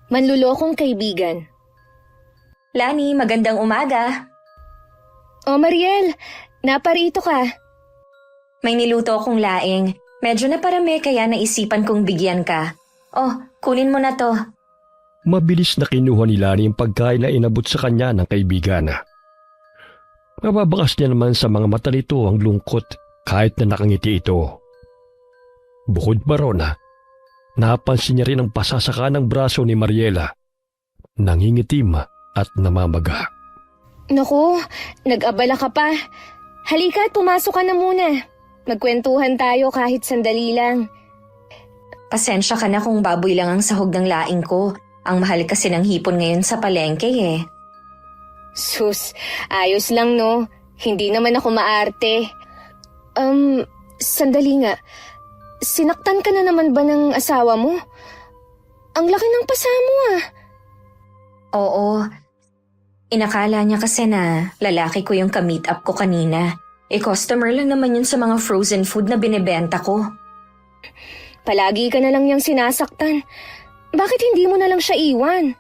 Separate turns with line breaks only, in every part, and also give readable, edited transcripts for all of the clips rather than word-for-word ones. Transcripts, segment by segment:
Manlulokong kaibigan.
Lani, magandang umaga.
Oh, Mariel, naparito ka.
May niluto akong laing. Medyo naparami kaya naisipan kong bigyan ka. Oh, kunin mo na to.
Mabilis na kinuha ni Lani ang pagkain na inabot sa kanya ng kaibigan. Mababakas niya naman sa mga mata nito ang lungkot kahit na nakangiti ito. Bukod pa ron, napansin niya rin ang pasasaka ng braso ni Mariela. Nangingitim at namamaga.
Naku, nag-abala ka pa. Halika at pumasok ka na muna. Magkwentuhan tayo kahit sandali lang.
Pasensya ka na kung baboy lang ang sahog ng laing ko. Ang mahal kasi ng hipon ngayon sa palengke eh.
Sus, ayos lang no. Hindi naman ako maarte. Sandali nga. Sinaktan ka na naman ba ng asawa mo? Ang laki ng pasa mo ah.
Oo. Inakala niya kasi na lalaki ko yung ka-meet up ko kanina. Customer lang naman yun sa mga frozen food na binibenta ko.
Palagi ka na lang niyang sinasaktan. Bakit hindi mo na lang siya iwan?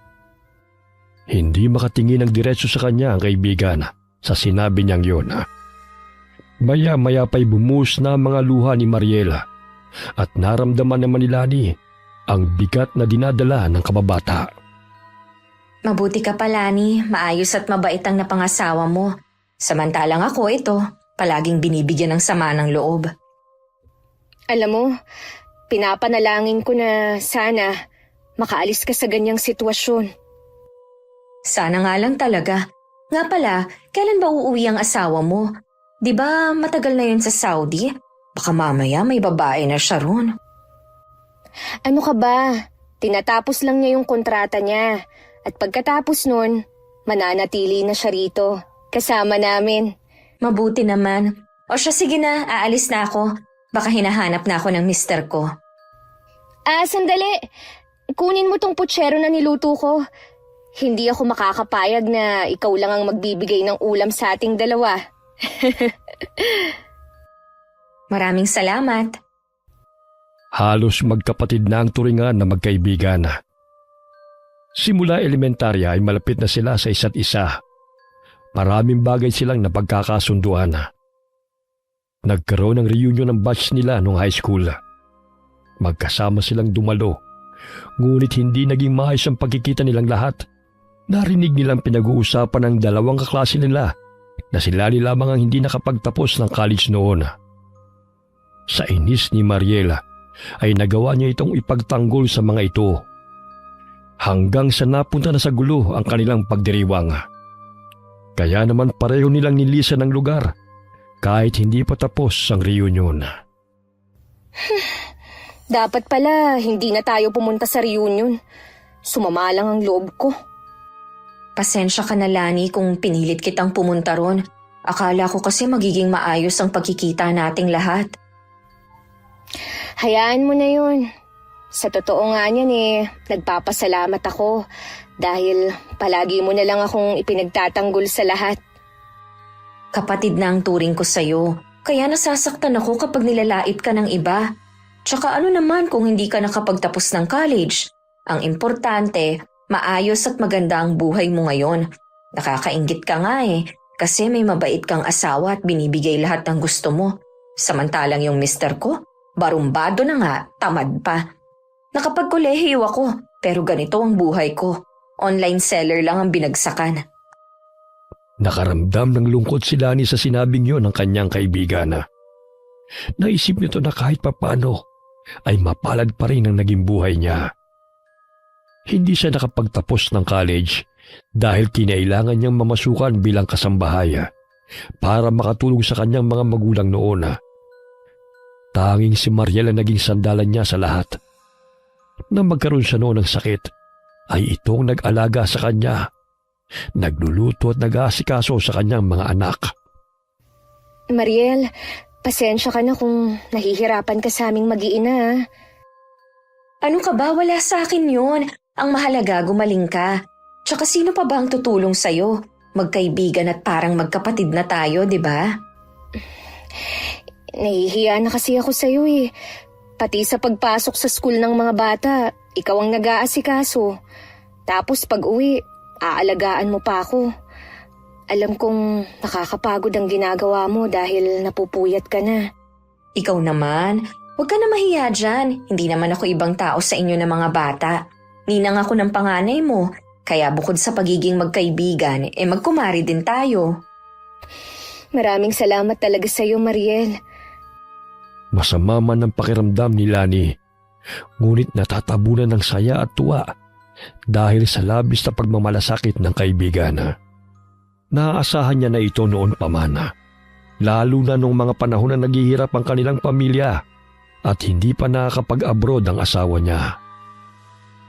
Hindi makatingin ng diretso sa kanya ang kaibigan sa sinabi niyang yun. Maya-maya pa'y bumuhos na ang mga luha ni Mariela at naramdaman naman ni Lani ang bigat na dinadala ng kababata.
Mabuti ka pa, Lani. Maayos at mabait ang napangasawa mo. Samantalang ako ito, palaging binibigyan ng sama ng loob.
Alam mo, pinapanalangin ko na sana makaalis ka sa ganyang sitwasyon.
Sana nga lang talaga. Nga pala, kailan ba uuwi ang asawa mo? Di ba matagal na yun sa Saudi? Baka mamaya may babae na siya ron.
Ano ka ba? Tinatapos lang niya yung kontrata niya. At pagkatapos nun, mananatili na siya rito. Kasama namin.
Mabuti naman. O siya, sige na, aalis na ako. Baka hinahanap na ako ng mister ko.
Sandali. Kunin mo tong putsero na niluto ko. Hindi ako makakapayag na ikaw lang ang magbibigay ng ulam sa ating dalawa.
Maraming salamat.
Halos magkapatid na ang turingan na magkaibigan. Simula elementarya ay malapit na sila sa isa't isa. Maraming bagay silang napagkakasunduan. Nagkaroon ng reunion ng batch nila noong high school. Magkasama silang dumalo, ngunit hindi naging maayos ang pagkikita nilang lahat. Narinig nilang pinag-uusapan ng dalawang kaklase nila na sila lamang ang hindi nakapagtapos ng college noon. Sa inis ni Mariela ay nagawa niya itong ipagtanggol sa mga ito. Hanggang sa napunta na sa gulo ang kanilang pagdiriwang. Kaya naman pareho nilang nilisan ng lugar kahit hindi pa tapos ang reunion.
Dapat pala hindi na tayo pumunta sa reunion. Sumama lang ang loob ko.
Pasensya ka na, Lani, kung pinilit kitang pumunta ron. Akala ko kasi magiging maayos ang pagkikita nating lahat.
Hayaan mo na yun. Sa totoo nga niyan nagpapasalamat ako dahil palagi mo na lang akong ipinagtatanggol sa lahat.
Kapatid na ang turing ko sa'yo, kaya nasasaktan ako kapag nilalait ka ng iba. Tsaka ano naman kung hindi ka nakapagtapos ng college? Ang importante, maayos at maganda ang buhay mo ngayon. Nakakainggit ka nga kasi may mabait kang asawa at binibigay lahat ng gusto mo. Samantalang yung mister ko, barumbado na nga, tamad pa. Nakapagkolehiyo ako, pero ganito ang buhay ko. Online seller lang ang binagsakan.
Nakaramdam ng lungkot si Lani sa sinabing yun ng kanyang kaibigan. Naisip nito na kahit papano ay mapalad pa rin ang naging buhay niya. Hindi siya nakapagtapos ng college dahil kinailangan niyang mamasukan bilang kasambahay para makatulong sa kanyang mga magulang noon. Tanging si Mariela naging sandalan niya sa lahat. Nang magkaroon siya noon ng sakit, ay itong nag-alaga sa kanya. Nagluluto at nag-aasikaso sa kanyang mga anak.
Mariel, pasensya ka na kung nahihirapan ka sa aming mag-iina.
Ano ka ba? Wala sa akin yun. Ang mahalaga, gumaling ka. Tsaka sino pa ba ang tutulong sa'yo? Magkaibigan at parang magkapatid na tayo, di ba?
Nahihiya na kasi ako sa'yo Pati sa pagpasok sa school ng mga bata, ikaw ang nag-aasikaso. Tapos pag uwi, aalagaan mo pa ako. Alam kong nakakapagod ang ginagawa mo dahil napupuyat ka na.
Ikaw naman, huwag ka na mahiya dyan. Hindi naman ako ibang tao sa inyo na mga bata. Ninang ako ng panganay mo, kaya bukod sa pagiging magkaibigan, magkumari din tayo.
Maraming salamat talaga sa iyo, Mariel.
Masama man ang pakiramdam ni Lani, ngunit natatabunan ng saya at tuwa dahil sa labis na pagmamalasakit ng kaibigan. Naaasahan niya na ito noon pa man, lalo na nung mga panahon na naghihirap ang kanilang pamilya at hindi pa nakakapag-abroad ang asawa niya.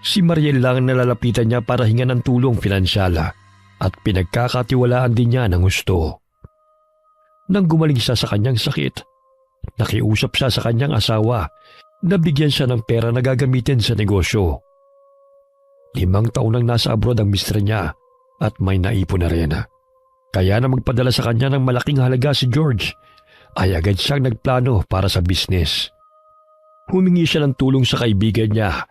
Si Mariel lang ang nalalapitan niya para hingan ng tulong pinansyal at pinagkakatiwalaan din niya ng gusto. Nang gumaling siya sa kanyang sakit, nakiusap siya sa kanyang asawa na bigyan siya ng pera na gagamitin sa negosyo. 5 taon nang nasa abroad ang mister niya at may naipon na rin. Kaya na magpadala sa kanya ng malaking halaga si George, ay agad siyang nagplano para sa business. Humingi siya ng tulong sa kaibigan niya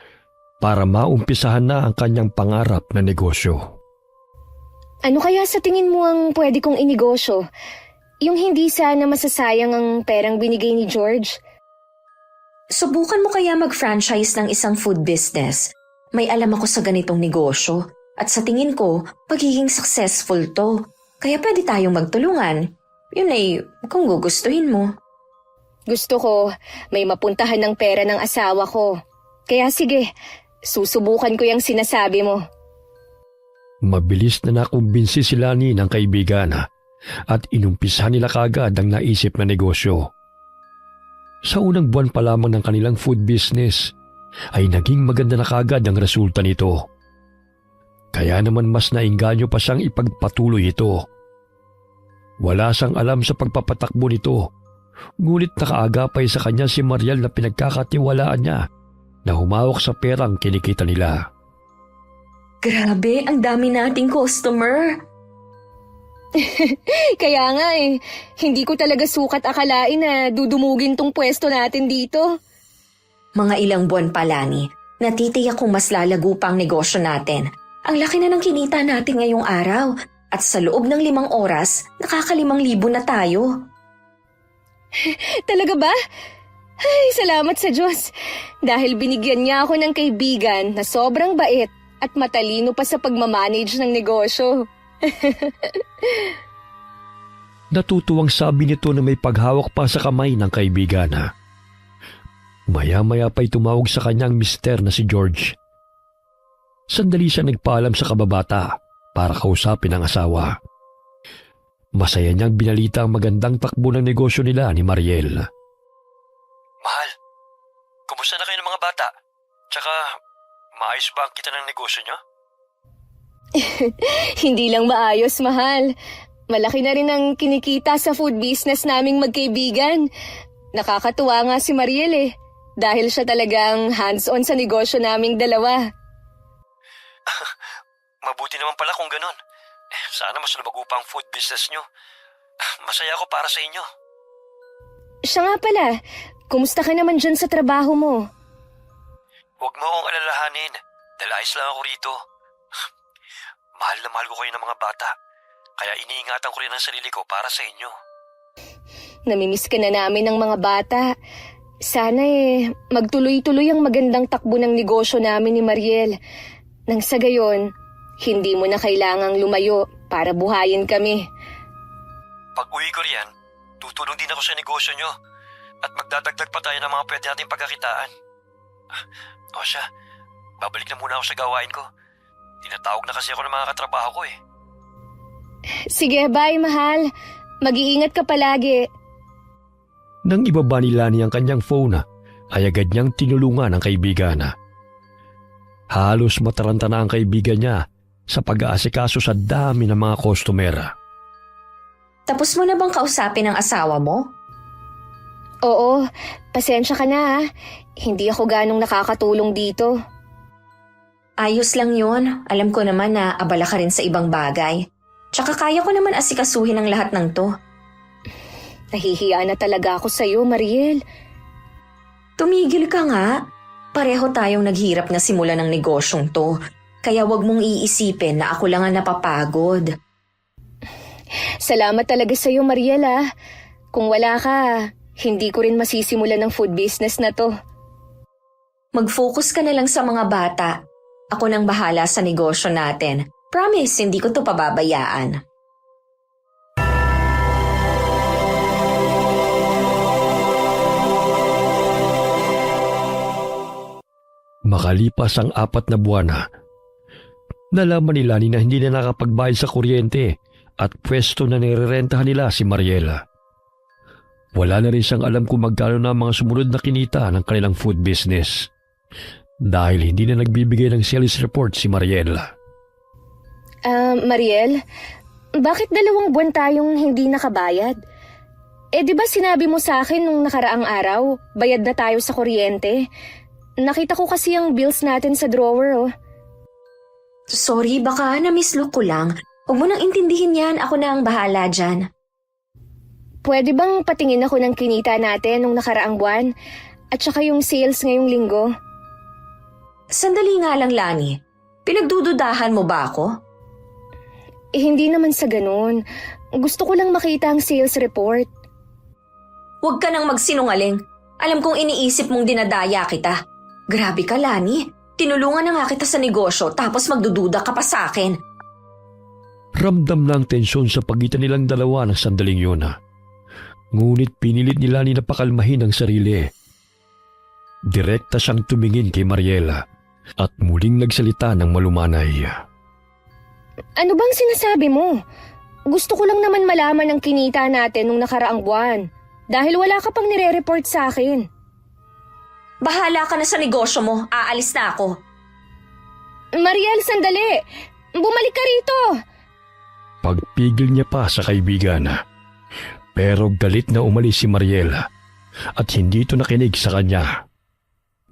para maumpisahan na ang kanyang pangarap na negosyo.
Ano kaya sa tingin mo ang pwede kong inegosyo? Yung hindi sana masasayang ang perang binigay ni George?
Subukan mo kaya mag-franchise ng isang food business. May alam ako sa ganitong negosyo at sa tingin ko, pagiging successful to. Kaya pwede tayong magtulungan. Yun ay kung gugustuhin mo.
Gusto ko, may mapuntahan ng pera ng asawa ko. Kaya sige, susubukan ko yung sinasabi mo.
Mabilis na nakumbinsi sila ni ng kaibigan at inumpisahan nila kaagad ang naisip na negosyo. Sa unang buwan pa lamang ng kanilang food business ay naging maganda na kaagad ang resulta nito. Kaya naman mas nainganyo pa siyang ipagpatuloy ito. Wala siyang alam sa pagpapatakbo nito, ngunit nakaagapay sa kanya si Mariel na pinagkakatiwalaan niya na humawak sa perang kinikita nila.
Grabe, ang dami nating customer.
Kaya nga hindi ko talaga sukat akalain na dudumugin tong pwesto natin dito.
Mga ilang buwan pa, Lani, natitiyak kong mas lalago pa ang negosyo natin. Ang laki na ng kinita natin ngayong araw at sa loob ng 5 oras, nakaka-5,000 na tayo.
Talaga ba? Ay, salamat sa Diyos. Dahil binigyan niya ako ng kaibigan na sobrang bait at matalino pa sa pagmamanage ng negosyo.
Natutuwang sabi nito na may paghawak pa sa kamay ng kaibigan. Maya-maya pa'y tumawag sa kanyang mister na si George. Sandali siya nagpaalam sa kababata para kausapin ang asawa. Masaya niyang binalita ang magandang takbo ng negosyo nila ni Mariel. Mahal, kumusta na kayo ng mga bata? Tsaka, maayos ba ang kita ng negosyo niyo?
Hindi lang maayos, mahal. Malaki na rin ang kinikita sa food business naming magkaibigan. Nakakatuwa nga si Mariel dahil siya talagang hands-on sa negosyo naming dalawa.
Mabuti naman pala kung ganon. Sana mas lumago pa ang food business niyo. Masaya ako para sa inyo.
Siya nga pala, kumusta ka naman dyan sa trabaho mo?
Huwag mo akong alalahanin. Dalayas lang ako rito. Mahal na mahal ko kayo ng mga bata. Kaya iniingatan ko rin ang sarili ko para sa inyo.
Namimiss ka na namin ng mga bata. Sana magtuloy-tuloy ang magandang takbo ng negosyo namin ni Mariel. Nang sa gayon, hindi mo na kailangang lumayo para buhayin kami.
Pag uwi ko riyan, tutulong din ako sa negosyo nyo at magdadagdag pa tayo ng mga pwede nating pagkakitaan. O siya, babalik na muna ako sa gawain ko. Tinatawag na kasi ako ng mga katrabaho ko
Sige, bye mahal. Mag-iingat ka palagi.
Nang ibaba ni Lani ang kanyang phone, ay agad niyang tinulungan ang kaibigan. Halos mataranta na ang kaibigan niya sa pag-aasikaso sa dami ng mga customer.
Tapos mo na bang kausapin ang asawa mo?
Oo, pasensya ka na Hindi ako ganong nakakatulong dito.
Ayos lang yun. Alam ko naman na abala ka rin sa ibang bagay. Tsaka kaya ko naman asikasuhin ang lahat ng to.
Nahihiya na talaga ako sa'yo, Mariel.
Tumigil ka nga. Pareho tayong naghirap na simula ng negosyong to. Kaya wag mong iisipin na ako lang ang napapagod.
Salamat talaga sa'yo, Mariel ah. Kung wala ka, hindi ko rin masisimulan ng food business na to.
Mag-focus ka na lang sa mga bata. Ako nang bahala sa negosyo natin. Promise, hindi ko to pababayaan.
Makalipas ang 4 na buwan nalaman ni Lani na hindi na nakapagbayad sa kuryente at pwesto na nirerentahan nila si Mariela. Wala na rin siyang alam kung magkano na ang mga sumunod na kinita ng kanilang food business dahil hindi na nagbibigay ng sales report si Mariela.
Mariel, bakit 2 buwan tayong hindi nakabayad? Di ba sinabi mo sa akin nung nakaraang araw, bayad na tayo sa kuryente? Nakita ko kasi ang bills natin sa drawer, oh.
Sorry, baka na-mislook ko lang. Huwag mo nang intindihin yan, ako na ang bahala dyan.
Pwede bang patingin ako ng kinita natin nung nakaraang buwan? At saka yung sales ngayong linggo?
Sandali nga lang, Lani. Pinagdududahan mo ba ako?
Hindi naman sa ganun. Gusto ko lang makita ang sales report.
Huwag ka nang magsinungaling. Alam kong iniisip mong dinadaya kita. Grabe ka, Lani. Tinulungan na nga kita sa negosyo tapos magdududa ka pa sa akin.
Ramdam na ang tensyon sa pagitan nilang dalawa ng sandaling yun. Ngunit pinilit ni Lani na pakalmahin ang sarili. Direkta siyang tumingin kay Mariela at muling nagsalita ng malumanay.
Ano bang sinasabi mo? Gusto ko lang naman malaman ang kinita natin nung nakaraang buwan. Dahil wala ka pang nire-report sa akin.
Bahala ka na sa negosyo mo. Aalis na ako.
Mariel, sandali! Bumalik ka rito!
Pagpigil niya pa sa kaibigan. Pero galit na umalis si Mariela at hindi ito nakinig sa kanya.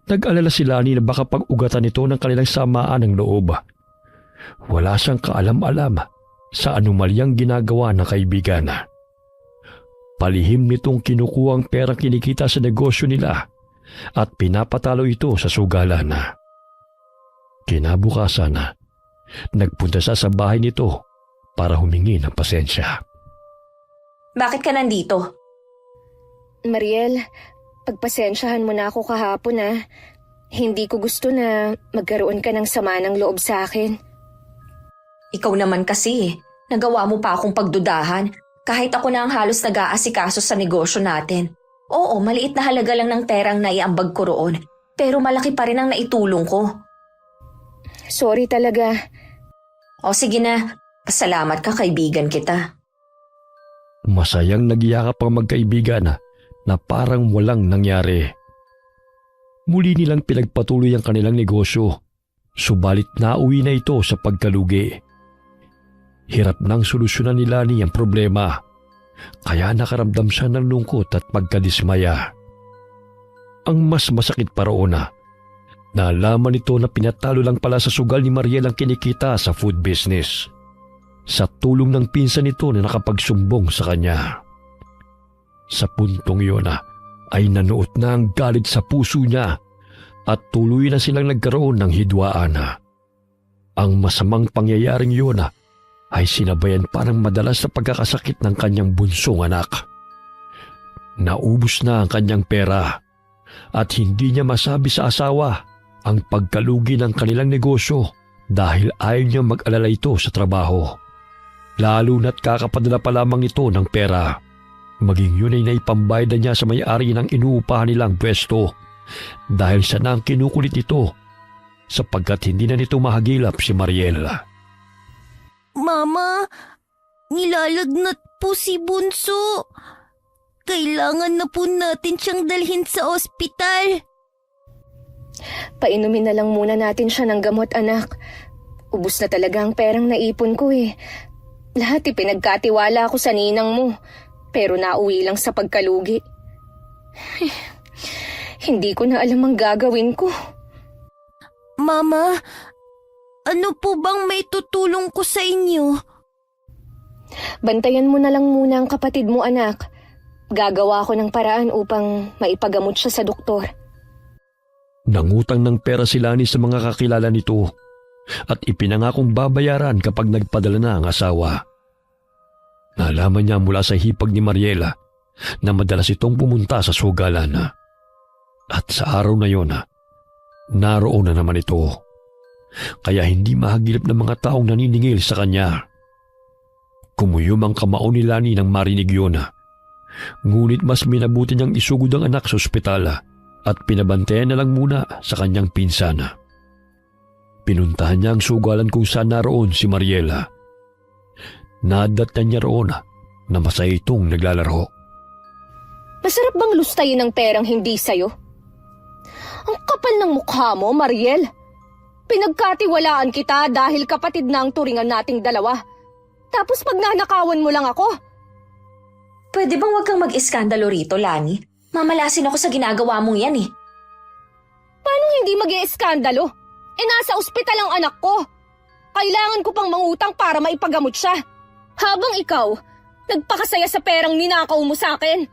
Nag-alala si Lani na baka pag-ugatan nito ng kanilang samaan ng loob. Wala siyang kaalam-alam sa anomalyang ginagawa ng kaibigan. Palihim nitong kinukuha ang perang kinikita sa negosyo nila at pinapatalo ito sa sugalan. Kinabukasan, nagpunta siya sa bahay nito para humingi ng pasensya.
Bakit ka nandito?
Mariel, pagpasensyahan mo na ako kahapon ah. Hindi ko gusto na magkaroon ka ng sama ng loob sa akin.
Ikaw naman kasi, nagawa mo pa akong pagdudahan kahit ako na ang halos nag-aasikaso sa negosyo natin. Oo, maliit na halaga lang ng perang naiambag ko roon, pero malaki pa rin ang naitulong ko.
Sorry talaga.
O sige na, pasalamat ka, kaibigan kita.
Masayang nagyakap ang magkaibigan na parang walang nangyari. Muli nilang pinagpatuloy ang kanilang negosyo, subalit nauwi na ito sa pagkalugi. Hirap nang solusyonan ni Lani ang problema, kaya nakaramdam siya ng lungkot at pagkadismaya. Ang mas masakit pa roon nalaman nito na pinatalo lang pala sa sugal ni Mariel ang kinikita sa food business, sa tulong ng pinsan nito na nakapagsumbong sa kanya. Sa puntong iyon ay nanuot na ang galit sa puso niya at tuloy na silang nagkaroon ng hidwaan. Ang masamang pangyayaring iyon ay sinabayan pa ng madalas na pagkakasakit ng kanyang bunsong anak. Naubos na ang kanyang pera at hindi niya masabi sa asawa ang pagkalugi ng kanilang negosyo dahil ayaw niya mag-alala ito sa trabaho. Lalo na't kakapadala pa lamang ito ng pera. Maging yun ay naipambayad na niya sa may-ari ng inuupahan nilang pwesto dahil siya na ang kinukulit ito sapagkat hindi na nito mahagilap si Mariel.
Mama, nilalagnat po si Bunso. Kailangan na po natin siyang dalhin sa ospital.
Painumin na lang muna natin siya ng gamot, anak. Ubus na talaga ang perang naipon ko eh. Lahat ipinagkatiwala ko sa ninang mo, pero nauwi lang sa pagkalugi. Hindi ko na alam ang gagawin ko.
Mama, ano po bang may tutulong ko sa inyo?
Bantayan mo na lang muna ang kapatid mo, anak. Gagawa ko ng paraan upang maipagamot siya sa doktor.
Nangutang ng pera si Lani sa mga kakilala nito at ipinangakong babayaran kapag nagpadala na ang asawa. Nalaman niya mula sa hipag ni Mariela na madalas itong pumunta sa sugalan. At sa araw na yon, naroon na naman ito. Kaya hindi mahagilap ng mga taong naniningil sa kanya. Kumuyom ang kamao ni Lani nang marinig yun. Ngunit mas minabuti niyang isugod ang anak sa ospital at pinabantayan na lang muna sa kanyang pinsan. Pinuntahan niya ang sugalan kung saan naroon si Mariela. Nadatnan niya roon na masaya itong naglalaro.
Masarap bang lustayin ng perang hindi sa'yo? Ang kapal ng mukha mo, Mariel. Pinagkatiwalaan kita dahil kapatid na ang turingan nating dalawa. Tapos pagnanakawan mo lang ako.
Pwede bang wag kang mag-iskandalo rito, Lani? Mamalasin ako sa ginagawa mong yan eh.
Paano hindi mag-ieskandalo? Nasa ospital ang anak ko. Kailangan ko pang mangutang para maipagamot siya. Habang ikaw, nagpakasaya sa perang ninakaw mo sa akin.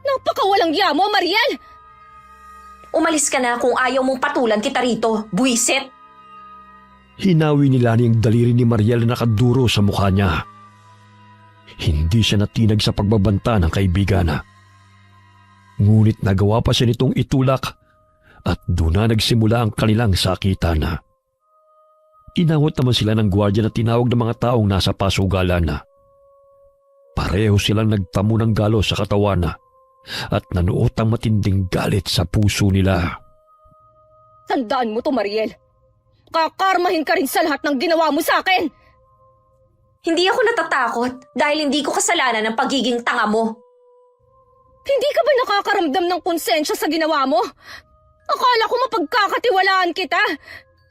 Napakawalang ya mo, Mariel!
Umalis ka na kung ayaw mong patulan kita rito, buwisit!
Hinawi ni Lani ang daliri ni Mariela na nakaduro sa mukha niya. Hindi siya natinag sa pagbabanta ng kaibigan. Ngunit nagawa pa siya nitong itulak at doon na nagsimula ang kanilang sakitan. Inawat naman sila ng gwardiya na tinawag ng mga taong nasa pasugalan. Pareho silang nagtamo ng galo sa katawan at nanuot ang matinding galit sa puso nila.
Tandaan mo to, Mariel. Kakarmahin ka rin sa lahat ng ginawa mo sa akin.
Hindi ako natatakot dahil hindi ko kasalanan ang pagiging tanga mo.
Hindi ka ba nakakaramdam ng konsensya sa ginawa mo? Akala ko mapagkakatiwalaan kita.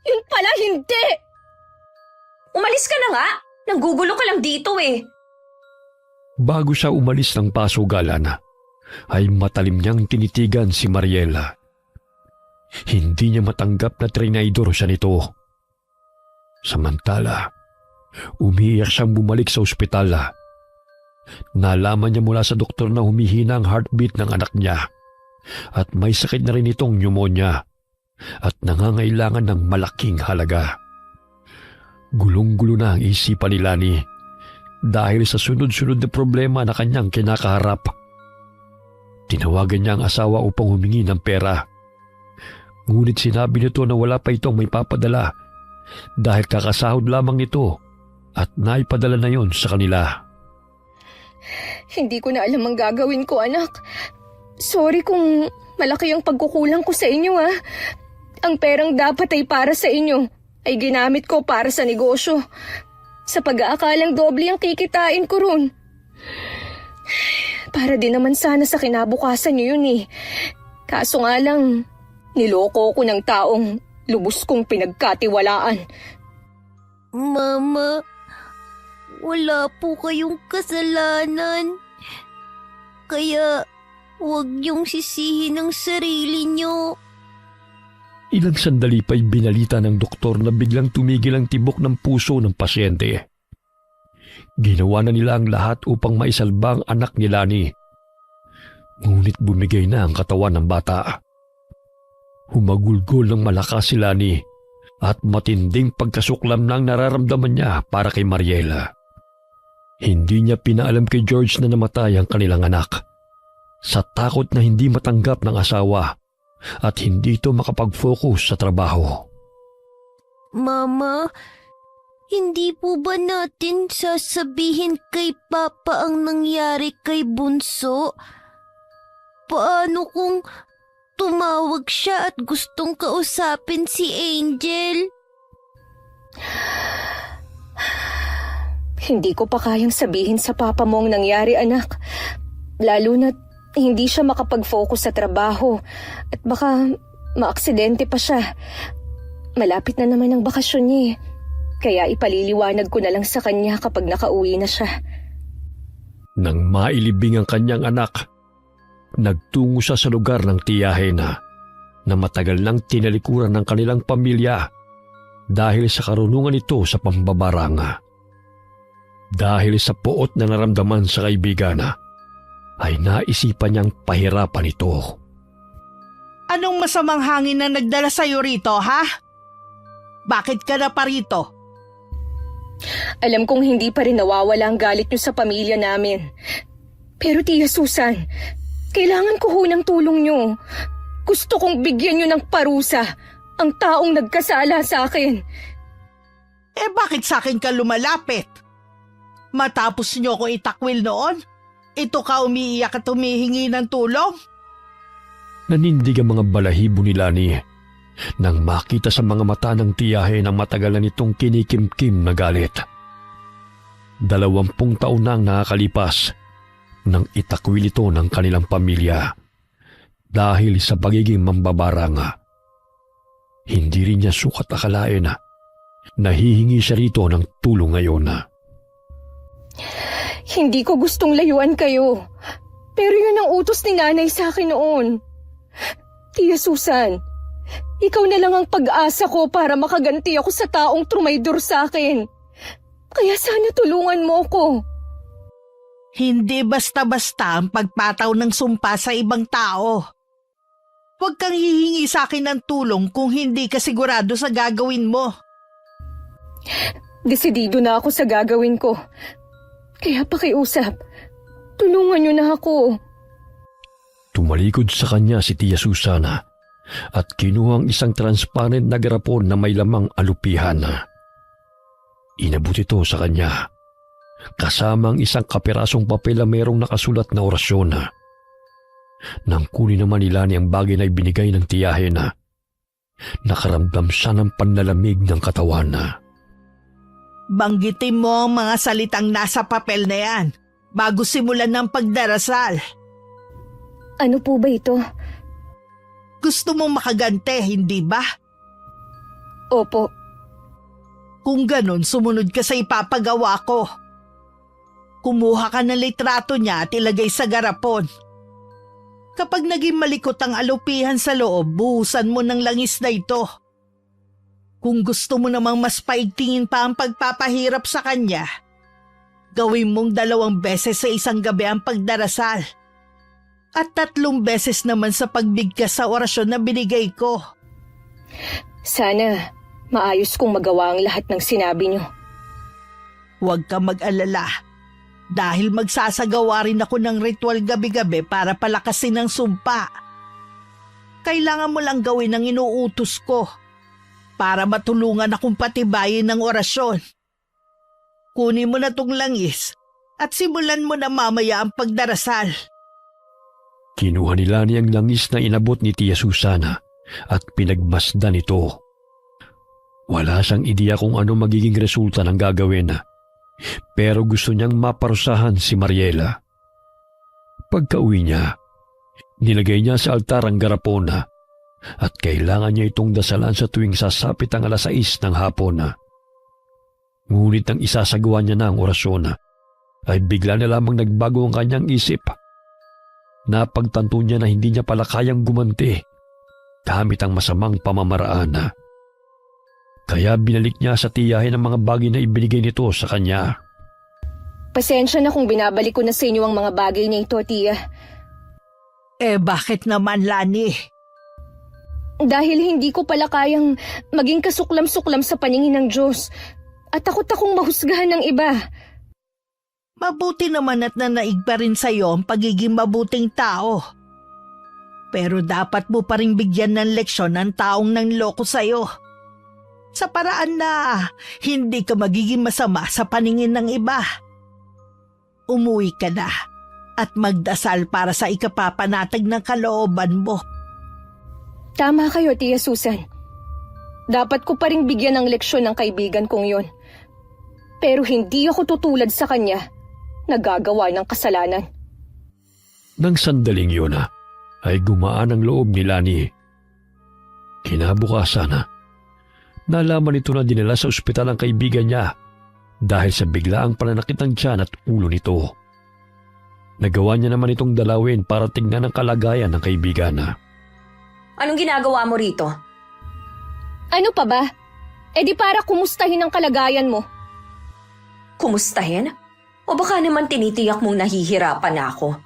Yun pala hindi.
Umalis ka na nga. Nanggugulo ka lang dito eh.
Bago siya umalis ng pasugalan, ay matalim niyang tinitigan si Mariela. Hindi niya matanggap na trinaydor siya nito. Samantala, umiiyak siyang bumalik sa ospital. Nalaman niya mula sa doktor na humihina ang heartbeat ng anak niya at may sakit na rin itong pneumonia at nangangailangan ng malaking halaga. Gulong-gulo na ang isipan ni Lani dahil sa sunod-sunod na problema na kanyang kinakaharap. Tinawagan niya ang asawa upang humingi ng pera. Ngunit sinabi nito na wala pa itong may papadala dahil kakasahod lamang nito at naipadala na yon sa kanila.
Hindi ko na alam ang gagawin ko, anak. Sorry kung malaki ang pagkukulang ko sa inyo, ha. Ang perang dapat ay para sa inyo ay ginamit ko para sa negosyo. Sa pag-aakalang doble ang kikitain ko ron. Para din naman sana sa kinabukasan niyo yun eh. Kaso nga lang, niloko ko ng taong lubos kong pinagkatiwalaan.
Mama, wala po kayong kasalanan. Kaya huwag niyong sisihin ang sarili niyo.
Ilang sandali pa'y binalita ng doktor na biglang tumigil ang tibok ng puso ng pasyente. Ginawa na nila ang lahat upang maisalba ang anak ni Lani. Ngunit bumigay na ang katawan ng bata. Humagulgol ng malakas si Lani at matinding pagkasuklam na ang nararamdaman niya para kay Mariela. Hindi niya pinaalam kay George na namatay ang kanilang anak. Sa takot na hindi matanggap ng asawa at hindi ito makapag-focus sa trabaho.
Mama, hindi po ba natin sasabihin kay Papa ang nangyari kay Bunso? Paano kung tumawag siya at gustong kausapin si Angel?
Hindi ko pa kayang sabihin sa papa mo ang nangyari, anak. Lalo na hindi siya makapag-focus sa trabaho at baka maaksidente pa siya. Malapit na naman ang bakasyon niya eh. Kaya ipaliliwanag ko na lang sa kanya kapag nakauwi na siya.
Nang mailibing ang kanyang anak, nagtungo siya sa lugar ng tiyahin na matagal nang tinalikuran ng kanilang pamilya dahil sa karunungan nito sa pambabarang. Dahil sa puot na naramdaman sa kaibigan, ay naisipan niyang pahirapan ito.
Anong masamang hangin na nagdala sa'yo rito, ha? Bakit ka na parito?
Alam kong hindi pa rin nawawala ang galit niyo sa pamilya namin. Pero Tia Susan, kailangan ko ho ng tulong niyo. Gusto kong bigyan niyo ng parusa ang taong nagkasala sa akin.
Bakit sa akin ka lumalapit? Matapos niyo ko itakwil noon, ito ka umiiyak at humihingi ng tulong?
Nanindig ang mga balahibo ni Lani nang makita sa mga mata ng tiyahe ng matagal na nitong kinikimkim na galit. 20 taon na ang nakakalipas nang itakwil ito ng kanilang pamilya dahil sa pagiging mambabarang. Hindi rin niya sukat akalain na hihingi siya rito ng tulong ngayon.
Hindi ko gustong layuan kayo. Pero yun ang utos ni nanay sa akin noon. Tia Susan, ikaw na lang ang pag-asa ko para makaganti ako sa taong trumaydor sa akin. Kaya sana tulungan mo ko.
Hindi basta-basta ang pagpataw ng sumpa sa ibang tao. Huwag kang hihingi sa akin ng tulong kung hindi ka sigurado sa gagawin mo.
Desidido na ako sa gagawin ko. Kaya pakiusap, tulungan niyo na ako.
Tumalikod sa kanya si Tia Susana at kinuha ang isang transparent na garapon na may lamang alupihan. Inabot ito sa kanya, kasama ang isang kapirasong papel na mayroong nakasulat na orasyon. Nang kunin naman nila ang bagay na ibinigay ng tiyahe nakaramdam siya ng panlalamig ng katawan.
Banggitin mo ang mga salitang nasa papel na yan bago simulan ng pagdarasal.
Ano po ba ito?
Gusto mong makagante, hindi ba?
Opo.
Kung ganon, sumunod ka sa ipapagawa ko. Kumuha ka ng litrato niya at ilagay sa garapon. Kapag naging malikot ang alupihan sa loob, buhusan mo ng langis na ito. Kung gusto mo namang mas paigtingin pa ang pagpapahirap sa kanya, gawin mong 2 beses sa isang gabi ang pagdarasal. At 3 beses naman sa pagbigkas sa orasyon na binigay ko.
Sana maayos kong magawa ang lahat ng sinabi niyo.
Huwag ka mag-alala. Dahil magsasagawa rin ako ng ritual gabi-gabi para palakasin ang sumpa. Kailangan mo lang gawin ang inuutos ko para matulungan akong patibayin ng orasyon. Kunin mo na tong langis at simulan mo na mamaya ang pagdarasal.
Kinuha nila niyang langis na inabot ni Tia Susana at pinagmasdan ito. Wala siyang ideya kung ano magiging resulta ng gagawin. Pero gusto niyang maparusahan si Mariela. Pagka-uwi niya, nilagay niya sa altar ang garapon at kailangan niya itong dasalan sa tuwing sasapit ang 6:00 ng hapon. Ngunit nang isasagawa niya na ang orasyon, ay bigla na lamang nagbago ang kanyang isip. Napagtanto niya na hindi niya pala kayang gumanti gamit ang masamang pamamaraan. Kaya binalik niya sa tiyahin ang mga bagay na ibinigay nito sa kanya.
Pasensya na kung binabalik ko na sa inyo ang mga bagay na ito, Tia.
Bakit naman, Lani?
Dahil hindi ko pala kayang maging kasuklam-suklam sa paningin ng Diyos at takot akong mahusgahan ng iba.
Mabuti naman at nanaig pa rin sa'yo ang pagiging mabuting tao. Pero dapat mo pa rin bigyan ng leksyon ang taong nanloko sa'yo. Sa paraan na hindi ka magiging masama sa paningin ng iba. Umuwi ka na at magdasal para sa ikapapanatag ng kalooban mo.
Tama kayo, Tia Susan. Dapat ko pa rin bigyan ng leksyon ng kaibigan kong yon. Pero hindi ako tutulad sa kanya na gagawa ng kasalanan.
Nang sandaling yun ay gumaan ang loob ni Lani. Kinabukasan nalaman ito na dinala sa ospital ang kaibigan niya dahil sa biglaang pananakit ng tiyan at ulo nito. Nagawa niya naman itong dalawin para tingnan ang kalagayan ng kaibigan.
Anong ginagawa mo rito?
Ano pa ba? Di para kumustahin ang kalagayan mo.
Kumustahin? O baka naman tinitiyak mong nahihirapan na ako?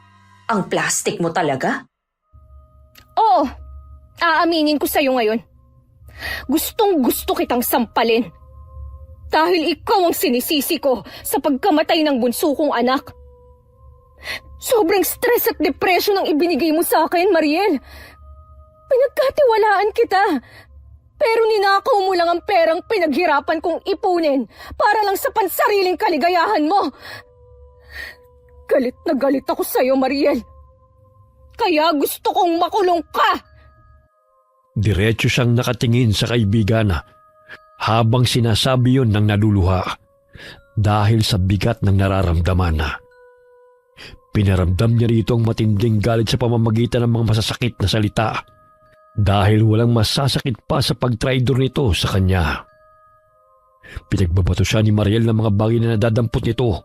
Ang plastic mo talaga?
Oo, aaminin ko sa'yo ngayon. Gustong gusto kitang sampalin. Dahil ikaw ang sinisisi ko sa pagkamatay ng bunso kong anak. Sobrang stress at depression ang ibinigay mo sa akin, Mariel. Pinagkatiwalaan kita. Pero ninakaw mo lang ang perang pinaghirapan kong ipunin para lang sa pansariling kaligayahan mo. Galit na galit ako sa'yo, Mariel. Kaya gusto kong makulong ka.
Diretso siyang nakatingin sa kaibigan habang sinasabi yon ng naluluha dahil sa bigat ng nararamdaman. Pinaramdam niya rito ang matinding galit sa pamamagitan ng mga masasakit na salita dahil walang masasakit pa sa pagtraidor nito sa kanya. Pinagbabato siya ni Mariel ng mga bagay na nadadampot nito,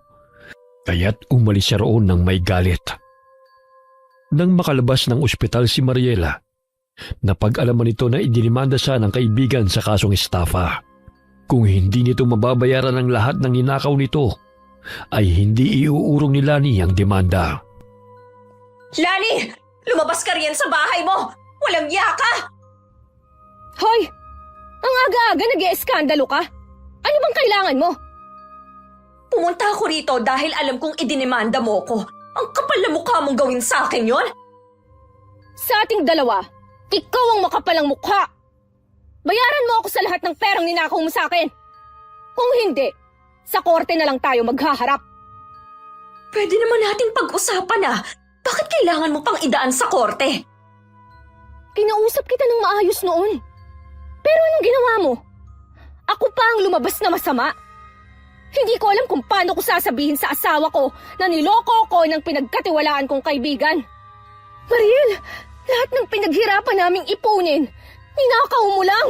kaya't umalis siya roon ng may galit. Nang makalabas ng ospital si Mariela, napag-alaman nito na idinimanda siya ng kaibigan sa kasong estafa. Kung hindi nito mababayaran ang lahat ng ninakaw nito, ay hindi iuurong ni Lani ang demanda.
Lani! Lumabas ka riyan sa bahay mo! Walang yaka!
Hoy! Ang aga-aga nag-ieskandalo ka? Ano bang kailangan mo?
Pumunta ako rito dahil alam kong idinimanda mo ko. Ang kapal na mukha mong gawin sa akin yon?
Sa ating dalawa, ikaw ang makapalang mukha. Bayaran mo ako sa lahat ng perang ninakaw mo sa akin. Kung hindi, sa korte na lang tayo maghaharap.
Pwede naman nating pag-usapan Bakit kailangan mo pang idaan sa korte?
Kinausap kita ng maayos noon. Pero anong ginawa mo? Ako pa ang lumabas na masama. Hindi ko alam kung paano ko sasabihin sa asawa ko na niloko ko ng pinagkatiwalaan kong kaibigan. Mariel, lahat ng pinaghirapan naming ipunin, ninakaw mo lang.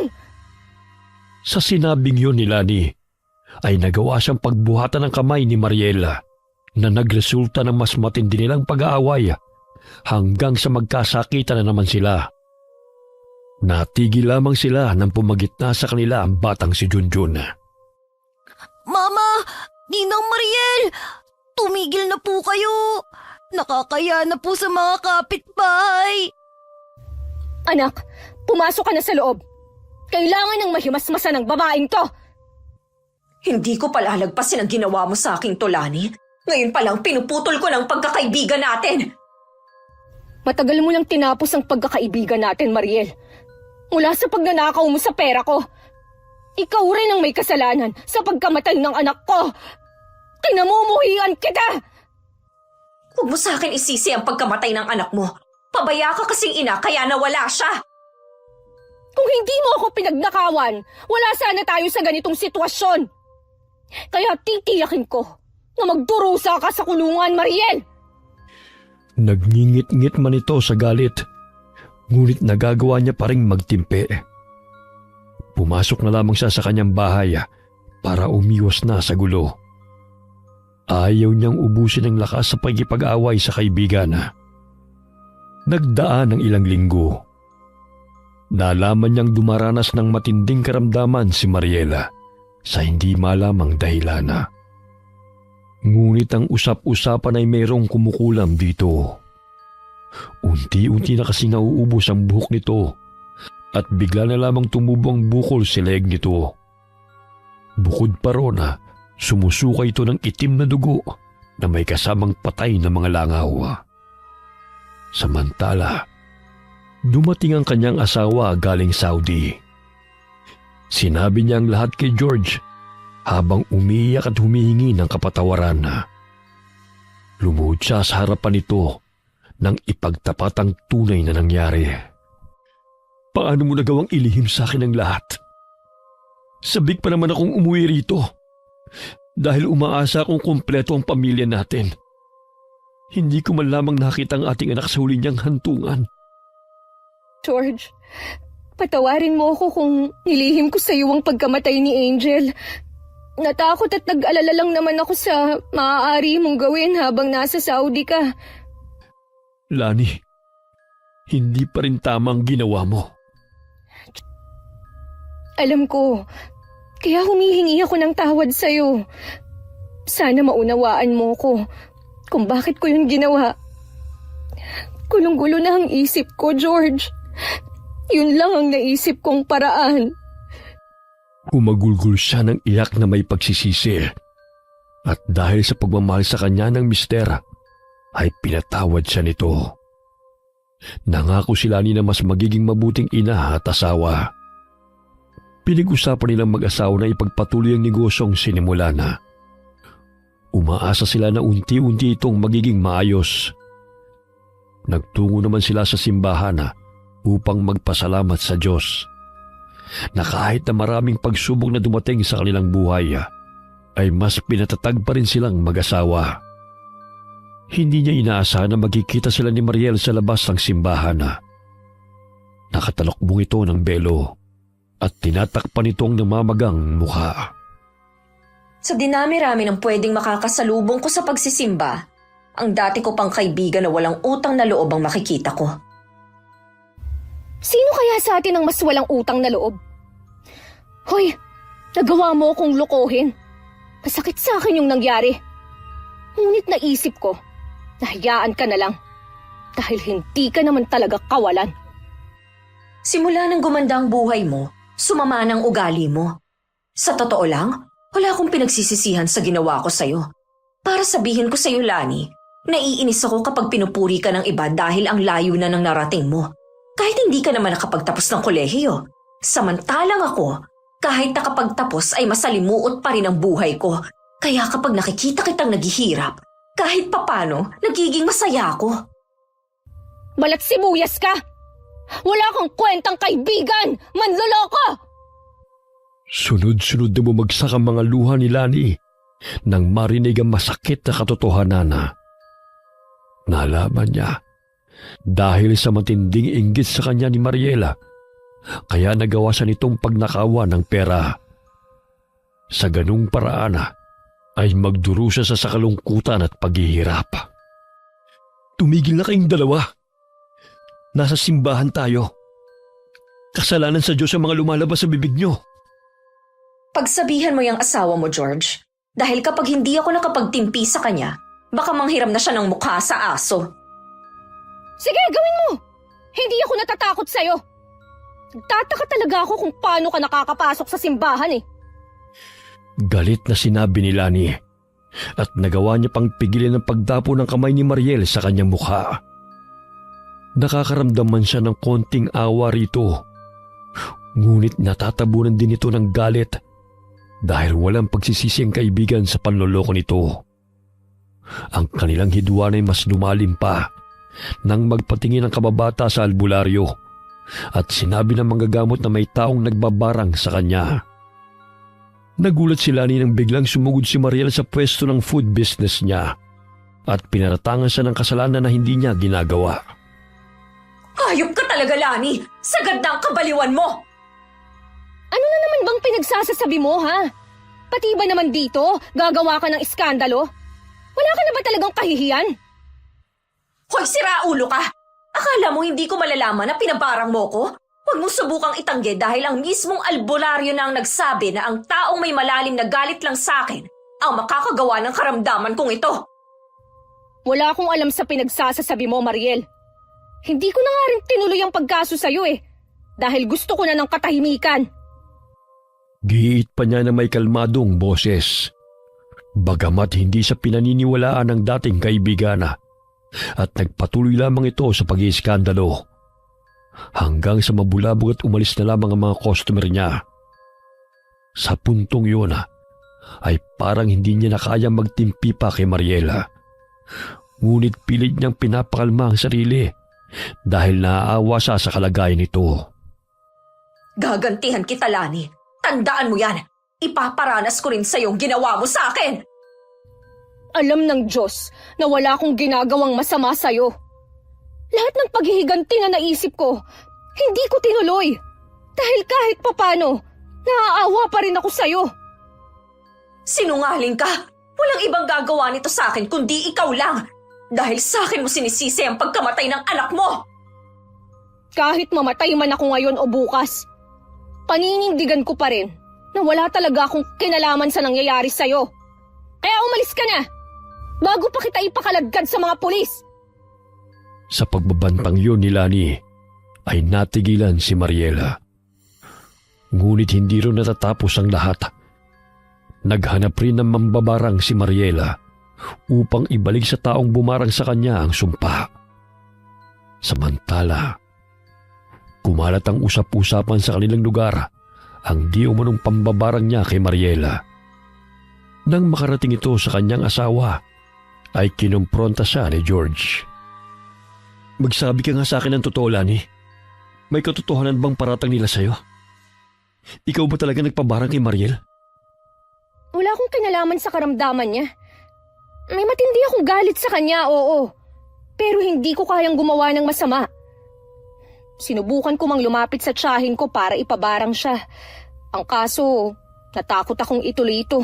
Sa sinabing yun ni Lani, ay nagawa siyang pagbuhatan ng kamay ni Mariela na nagresulta ng mas matindi nilang pag-aaway hanggang sa magkasakitan na naman sila. Natigil lamang sila nang pumagitna sa kanila ang batang si Junjun.
Mama! Ninang Mariel! Tumigil na po kayo! Nakakaya na po sa mga kapitbahay!
Anak, pumasok ka na sa loob. Kailangan ng mahimasmasan ng babaeng to.
Hindi ko palalagpasin ang ginawa mo sa aking Lani. Ngayon pa lang pinuputol ko ng pagkakaibigan natin.
Matagal mo lang tinapos ang pagkakaibigan natin, Mariel. Mula sa pagnanakaw mo sa pera ko. Ikaw rin ang may kasalanan sa pagkamatay ng anak ko. Kinamumuhian kita!
Huwag mo sa akin isisi ang pagkamatay ng anak mo. Pabaya ka kasing ina kaya nawala siya.
Kung hindi mo ako pinagnakawan, wala sana tayo sa ganitong sitwasyon. Kaya titiyakin ko na magdurusa ka sa kulungan, Mariel.
Nagngingit-ngit man ito sa galit, ngunit nagagawa niya pa ring magtimpe. Pumasok na lamang siya sa kanyang bahay para umiwas na sa gulo. Ayaw niyang ubusin ang lakas sa pagkipag-away sa kaibigan. Nagdaan ng ilang linggo. Nalaman niyang dumaranas ng matinding karamdaman si Mariela sa hindi malamang dahilan. Ngunit ang usap-usapan ay mayroong kumukulam dito. Unti-unti na kasi nauubos ang buhok nito at bigla na lamang tumubo ang bukol sa leeg nito. Bukod pa ron sumusuka ito ng itim na dugo na may kasamang patay na mga langaw. Samantala, dumating ang kanyang asawa galing Saudi. Sinabi niya ang lahat kay George habang umiiyak at humihingi ng kapatawaran. Lumuhod siya sa harapan nito nang ipagtapat ang tunay na nangyari. Paano mo nagawang ilihim sa akin ang lahat? Sabik pa naman akong umuwi rito dahil umaasa akong kumpleto ang pamilya natin. Hindi ko man lamang nakita ang ating anak sa huli niyang hantungan.
George, patawarin mo ako kung nilihim ko sa iyo ang pagkamatay ni Angel. Natakot at nag-alala lang naman ako sa maaari mong gawin habang nasa Saudi ka.
Lani, hindi pa rin tama ang ginawa mo.
Alam ko, kaya humihingi ako ng tawad sa iyo. Sana maunawaan mo ko kung bakit ko yun ginawa. Gulong-gulo na ang isip ko, George. Yun lang ang naisip kong paraan.
Umagulgol siya ng iyak na may pagsisisi. At dahil sa pagmamahal sa kanya ng mister, ay pinatawad siya nito. Nangako sila ni na mas magiging mabuting ina at asawa. Pinag-usapan nilang mag-asawa na ipagpatuloy ang negosyong sinimula na. Umaasa sila na unti-unti itong magiging maayos. Nagtungo naman sila sa simbahan upang magpasalamat sa Diyos na kahit na maraming pagsubok na dumating sa kanilang buhay, ay mas pinatatag pa rin silang mag-asawa. Hindi niya inaasahan na magkikita sila ni Mariel sa labas ng simbahan. Nakatalokbong ito ng belo at tinatakpan itong namamagang mukha.
Sa dinami-rami ng pwedeng makakasalubong ko sa pagsisimba, ang dati ko pang kaibigan na walang utang na loob ang makikita ko.
Sino kaya sa atin ang mas walang utang na loob? Hoy, nagawa mo akong lokohin. Masakit sa akin yung nangyari. Ngunit naisip ko, nahayaan ka na lang. Dahil hindi ka naman talaga kawalan.
Simula nang gumanda ang buhay mo, sumama ng ugali mo. Sa totoo lang, wala akong pinagsisisihan sa ginawa ko sa'yo. Para sabihin ko sa'yo, Lani, naiinis ako kapag pinupuri ka ng iba dahil ang layo na ng narating mo. Kahit hindi ka naman nakapagtapos ng kolehiyo. Samantalang ako, kahit nakapagtapos ay masalimuot pa rin ang buhay ko. Kaya kapag nakikita kitang naghihirap, kahit papano, nagiging masaya ako.
Balat sibuyas ka! Wala kang kwentang kaibigan! Manloloko!
Sunod-sunod na bumagsak ang mga luha ni Lani nang marinig ang masakit na katotohanan. Nalaman niya dahil sa matinding inggit sa kanya ni Mariela, kaya nagawa siya nitong pagnakawa ng pera. Sa ganung paraan ay magdurusa sa sakalungkutan at paghihirap. Tumigil na kayong dalawa. Nasa simbahan tayo. Kasalanan sa Diyos ang mga lumalabas sa bibig niyo.
Pagsabihan mo yung asawa mo, George. Dahil kapag hindi ako nakapagtimpi sa kanya, baka manghiram na siya ng mukha sa aso.
Sige, gawin mo! Hindi ako natatakot sa'yo. Nagtataka talaga ako kung paano ka nakakapasok sa simbahan eh.
Galit na sinabi ni Lani at nagawa niya pang pigilan ang pagdapo ng kamay ni Mariel sa kanyang mukha. Nakakaramdaman siya ng konting awa rito. Ngunit natatabunan din ito ng galit dahil walang pagsisisi ang kaibigan sa panloloko nito. Ang kanilang hidwaan ay mas lumalim pa nang magpatingin ang kababata sa albularyo at sinabi ng manggagamot na may taong nagbabarang sa kanya. Nagulat si Lani nang biglang sumugod si Mariel sa pwesto ng food business niya at pinaratangan siya ng kasalanan na hindi niya ginagawa.
Hayop ka talaga, Lani! Sagad na ang kabaliwan mo!
Ano na naman bang pinagsasasabi mo, ha? Pati ba naman dito, gagawa ka ng iskandalo? Wala ka na ba talagang kahihiyan?
Hoy, siraulo ka! Akala mo hindi ko malalaman na pinabarang mo ko? Huwag mong subukang itanggi dahil ang mismong albularyo na ang nagsabi na ang taong may malalim na galit lang sa akin ang makakagawa ng karamdaman kong ito.
Wala akong alam sa pinagsasasabi mo, Mariel. Hindi ko na nga rin tinuloy ang pagkaso sa'yo eh. Dahil gusto ko na ng katahimikan.
Giit pa niya na may kalmadong boses. Bagamat hindi siya pinaniniwalaan ng dating kaibigan at nagpatuloy lamang ito sa pag-iiskandalo. Hanggang sa mabulabog at umalis na lamang ang mga customer niya. Sa puntong yun ay parang hindi niya na kaya magtimpi pa kay Mariela. Ngunit pilit niyang pinapakalma ang sarili dahil naaawa siya sa kalagayan nito.
Gagantihan kita, Lani. Tandaan mo yan. Ipaparanas ko rin sa'yo ang ginawa mo sa akin.
Alam ng Diyos na wala akong ginagawang masama sa'yo. Lahat ng paghihiganti na naisip ko, hindi ko tinuloy. Dahil kahit papano, naaawa pa rin ako sa'yo.
Sinungaling ka. Walang ibang gagawa nito sa akin kundi ikaw lang. Dahil sa akin mo sinisisi ang pagkamatay ng anak mo.
Kahit mamatay man ako ngayon o bukas, paninindigan ko pa rin na wala talaga akong kinalaman sa nangyayari sa'yo. Kaya umalis ka na, bago pa kita ipakaladkad sa mga pulis.
Sa pagbabantang yun ni Lani, ay natigilan si Mariela. Ngunit hindi rin natatapos ang lahat. Naghanap rin ng mambabarang si Mariela upang ibalik sa taong bumarang sa kanya ang sumpa. Samantala, kumalat ang usap-usapan sa kanilang lugar ang di umanong pambabarang niya kay Mariela. Nang makarating ito sa kanyang asawa, ay kinumpronta siya ni George. Magsabi ka nga sa akin ng totoo, Lani. May katotohanan bang paratang nila sa'yo? Ikaw ba talaga nagpabarang kay Mariel?
Wala akong kinalaman sa karamdaman niya. May matindi akong galit sa kanya, oo. Pero hindi ko kayang gumawa ng masama. Sinubukan ko mang lumapit sa tiyahin ko para ipabarang siya. Ang kaso, natakot akong ituloy ito.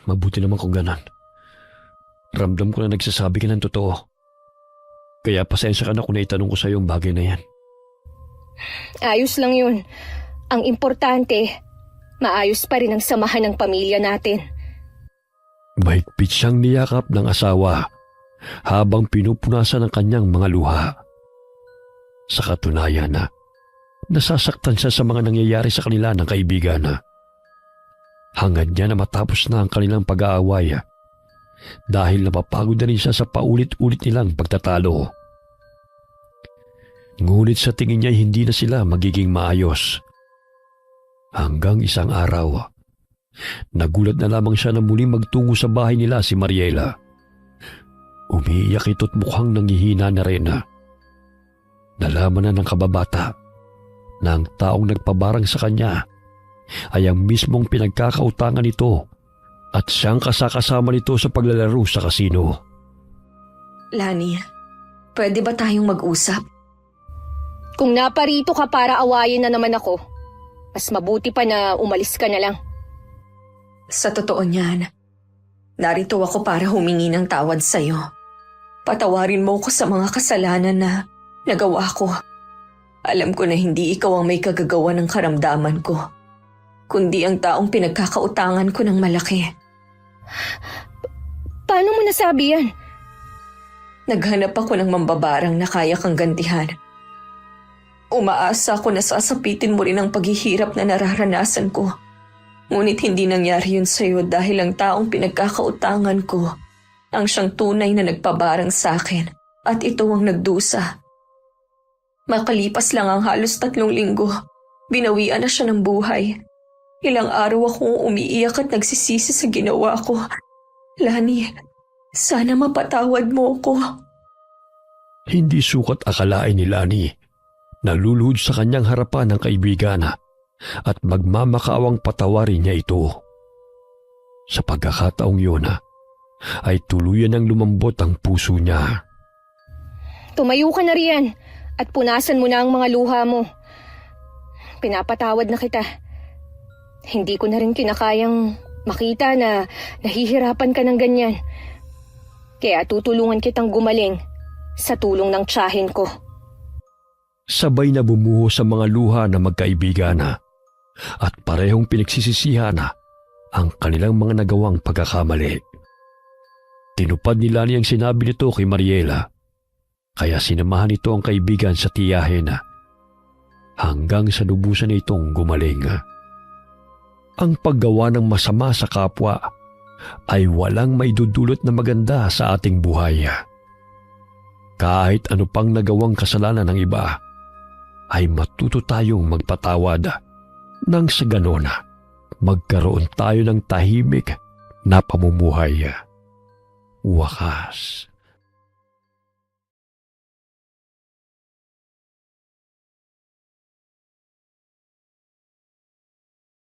Mabuti naman kung ganon. Ramdam ko na nagsasabi ka ng totoo. Kaya pasensya ka na kung naitanong ko sa iyo ang bagay na yan.
Ayos lang yun. Ang importante, maayos pa rin ang samahan ng pamilya natin.
Mahigpit siyang niyakap ng asawa habang pinupunasan ang kanyang mga luha. Sa katunayan nasasaktan siya sa mga nangyayari sa kanila ng kaibigan hangad niya na matapos na ang kanilang pag-aaway dahil napapagod na rin siya sa paulit-ulit nilang pagtatalo. Ngunit sa tingin niya hindi na sila magiging maayos. Hanggang isang araw, nagulat na lamang siya na muling magtungo sa bahay nila si Mariela. Umiiyak ito't mukhang nanghihina na rin. Nalaman na ng kababata na ang taong nagpabarang sa kanya ay ang mismong pinagkakautangan nito at siyang kasakasama nito sa paglalaro sa kasino.
Lani, pwede ba tayong mag-usap?
Kung naparito ka para awayin na naman ako, mas mabuti pa na umalis ka na lang.
Sa totoo niyan, narito ako para humingi ng tawad sa'yo. Patawarin mo ko sa mga kasalanan na nagawa ko. Alam ko na hindi ikaw ang may kagagawa ng karamdaman ko, kundi ang taong pinagkakautangan ko ng malaki.
Paano mo nasabi yan?
Naghanap ako ng mambabarang na kaya kang gantihan. Umaasa ako na sasapitin mo rin ang paghihirap na nararanasan ko. Ngunit hindi nangyari yun sa'yo dahil ang taong pinagkakautangan ko ang siyang tunay na nagpabarang sa akin at ito ang nagdusa. Makalipas lang ang halos 3 linggo, binawian na siya ng buhay. Ilang araw akong umiiyak at nagsisisi sa ginawa ko. Lani, sana mapatawad mo ko.
Hindi sukat akalain ni Lani na luluhod sa kanyang harapan ng kaibigan at magmamakaawang patawarin niya ito. Sa pagkakataong yun ay tuluyan ng lumambot ang puso niya.
Tumayo ka na riyan at punasan mo na ang mga luha mo. Pinapatawad na kita. Hindi ko na rin kinakayang makita na nahihirapan ka ng ganyan. Kaya tutulungan kitang gumaling sa tulong ng tiyahin ko.
Sabay na bumuho sa mga luha na magkaibigan at parehong pinagsisisihan ang kanilang mga nagawang pagkakamali. Tinupad ni Lani ang sinabi nito kay Mariela, kaya sinamahan nito ang kaibigan sa tiyahin hanggang sa lubusan na itong gumaling. Ang paggawa ng masama sa kapwa ay walang maidudulot na maganda sa ating buhay. Kahit ano pang nagawang kasalanan ng iba, ay matuto tayong magpatawad nang sa ganon magkaroon tayo ng tahimik na pamumuhay. Wakas.